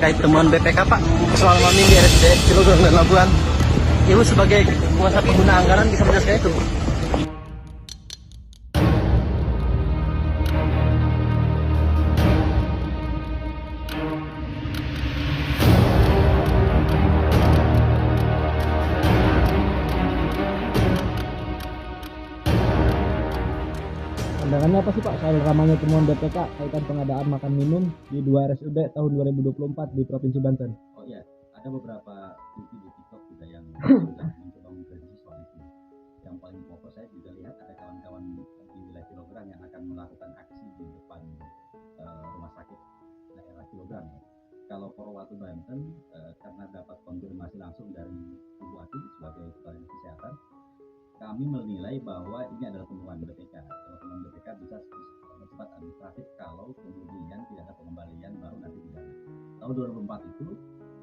Terkait temuan BPK Pak soal mami di RSUD Cilodong dan Labuan, Ibu sebagai kuasa pengguna anggaran bisa menjelaskan itu? Pandangannya apa sih Pak soal ramainya temuan BPK kaitan pengadaan makan minum di 2 RSUD tahun 2024 di Provinsi Banten? Oh iya, ada beberapa video di TikTok juga yang sudah mencoba memprediksi soal itu. Yang paling pokok saya juga lihat ada kawan-kawan di wilayah Kilogram yang akan melakukan aksi di depan rumah sakit daerah Kilogram. Kalau Polwatu Banten, karena dapat konfirmasi langsung dari Ibu Ati sebagai Kepala Dinas Kesehatan, kami menilai bahwa ini adalah temuan BPK. Kalau temuan BPK bisa bersifat administratif kalau kemudian tidak ada pengembalian baru nanti pidana. Tahun 2004 itu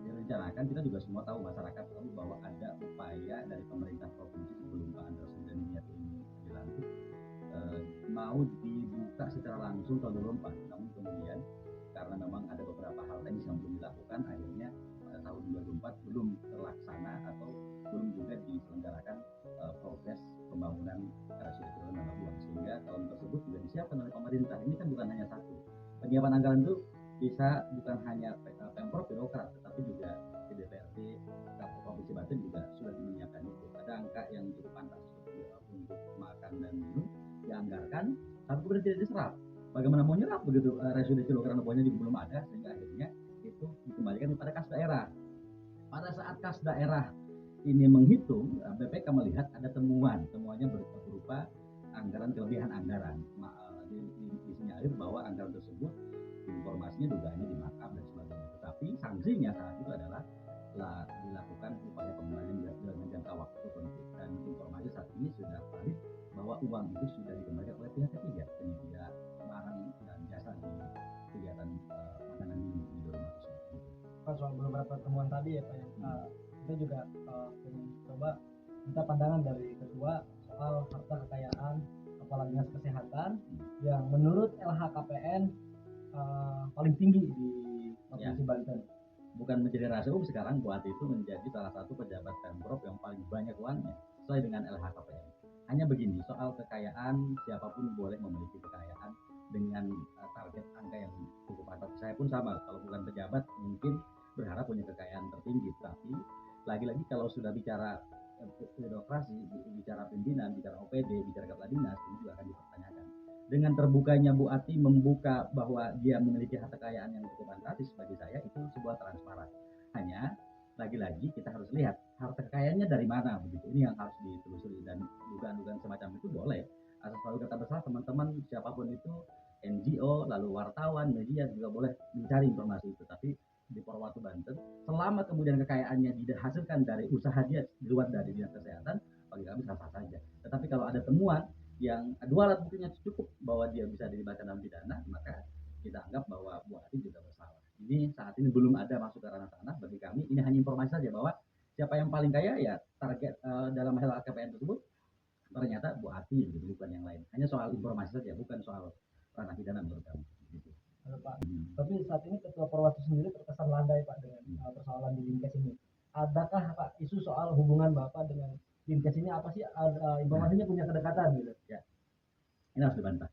direncanakan, kita juga semua tahu, masyarakat tahu bahwa ada upaya dari pemerintah provinsi sebelum Pak Andreas dan Niat ini dilantik, mau dibuka secara langsung tahun 2004. Namun kemudian karena memang ada beberapa hal teknis yang belum dilakukan, akhirnya pada tahun 2004 belum terlaksana atau belum juga diselenggarakan proses pembangunan RSUD Cilodong dan Labuan, sehingga tahun tersebut juga disiapkan oleh pemerintah. Ini kan bukan hanya satu penyiapan anggaran itu, bisa bukan hanya Pemprov birokrat, tetapi juga di DPRD Provinsi Banten juga sudah menyiapkan itu. Ada angka yang cukup pantas untuk makan dan minum dianggarkan, tapi kemudian tidak diserap. Bagaimana mau nyerap begitu? RSUD Cilodong dan Labuannya juga belum ada, sehingga akhirnya itu dikembalikan kepada kas daerah. Pada saat kas daerah ini menghitung, BPK melihat ada temuannya berupa anggaran, kelebihan anggaran. Disinyalir bahwa anggaran tersebut informasinya dugaannya di markup dan sebagainya. Tetapi sanksinya saat itu adalah dilakukan upaya pengembalian dengan jangka waktu tertentu, dan informasi saat ini sudah valid bahwa uang itu sudah dikembalikan oleh pihak ketiga, penyedia barang dan jasa di kegiatan makanan minum di rumah tersebut. Pak, soal beberapa temuan tadi ya Pak, yang kita juga coba minta pandangan dari ketua soal harta kekayaan kepala dinas kesehatan yang menurut LHKPN paling tinggi di Provinsi Banten. Bukan menjadi rahasia umum sekarang, buat itu menjadi salah satu pejabat Pemprov yang paling banyak uangnya sesuai dengan LHKPN. Hanya begini, soal kekayaan, siapapun boleh memiliki kekayaan dengan target angka yang cukup atas. Saya pun sama, kalau bukan pejabat mungkin berharap punya kekayaan tertinggi, tapi lagi-lagi kalau sudah bicara birokrasi, bicara pimpinan, bicara OPD, bicara kepala dinas, ini juga akan dipertanyakan. Dengan terbukanya Bu Ati membuka bahwa dia memiliki harta kekayaan yang cukup fantastis, bagi saya itu sebuah transparan. Hanya lagi-lagi kita harus lihat harta kekayaannya dari mana, begitu. Ini yang harus ditelusuri, dan dugaan-dugaan semacam itu boleh. Asal selalu kata besar, teman-teman siapapun itu, NGO, lalu wartawan, media juga boleh mencari informasi itu. Tapi di Polwatu Banten, selama kemudian kekayaannya dihasilkan dari usaha dia di luar dari dinas kesehatan, bagi kami sah-sah saja. Tetapi kalau ada temuan yang dua alat buktinya cukup bahwa dia bisa dilibatkan dalam pidana, maka kita anggap bahwa Bu Ati juga bersalah. Ini saat ini belum ada masuk ke ranah tanah. Bagi kami ini hanya informasi saja bahwa siapa yang paling kaya, ya target dalam hal KPN tersebut ternyata Bu Ati, gitu, bukan yang lain. Hanya soal informasi saja, bukan soal ranah pidana menurut kami. Gitu. Pak. Tapi saat ini Ketua Polwatu sendiri terkesan landai Pak dengan persoalan di Dinkes ini. Adakah Pak isu soal hubungan Bapak dengan Dinkes ini, apa sih informasinya punya kedekatan gitu? Ya, ini harus dibantah.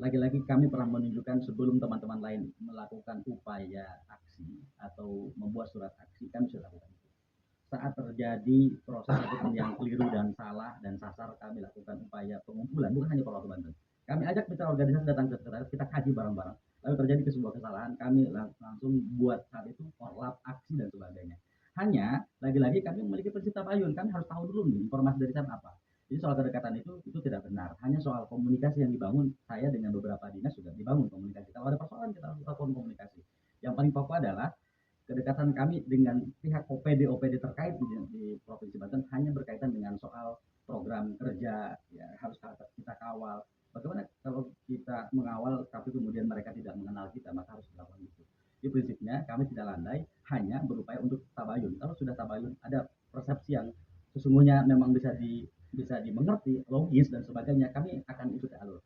Lagi-lagi kami pernah menunjukkan sebelum teman-teman lain melakukan upaya aksi atau membuat surat aksi, kami sudah lakukan itu. Saat terjadi proses hukum yang keliru dan salah dan sasar, kami lakukan upaya pengumpulan, bukan hanya Polwatu Banten. Kami ajak mitra organisasi datang ke sekretariat, kita kaji bareng-bareng. Lalu terjadi sebuah kesalahan, kami langsung buat saat itu korlap, aksi dan sebagainya. Hanya lagi-lagi kami memiliki prinsip tabayun, kan harus tahu dulu nih informasi dari sana apa. Jadi soal kedekatan itu tidak benar. Hanya soal komunikasi yang dibangun, saya dengan beberapa dinas sudah dibangun komunikasi. Kalau ada persoalan kita harus lakukan komunikasi. Yang paling pokok adalah kedekatan kami dengan pihak OPD terkait di Provinsi Banten hanya berkaitan dengan soal program kerja, ya harus kita kawal. Bagaimana kalau kita mengawal tapi kemudian mereka tidak mengenal kita, maka harus dilakukan itu. Jadi prinsipnya kami tidak landai, hanya berupaya untuk tabayun. Kalau sudah tabayun, ada persepsi yang sesungguhnya memang bisa dimengerti, logis dan sebagainya, kami akan ikuti alur.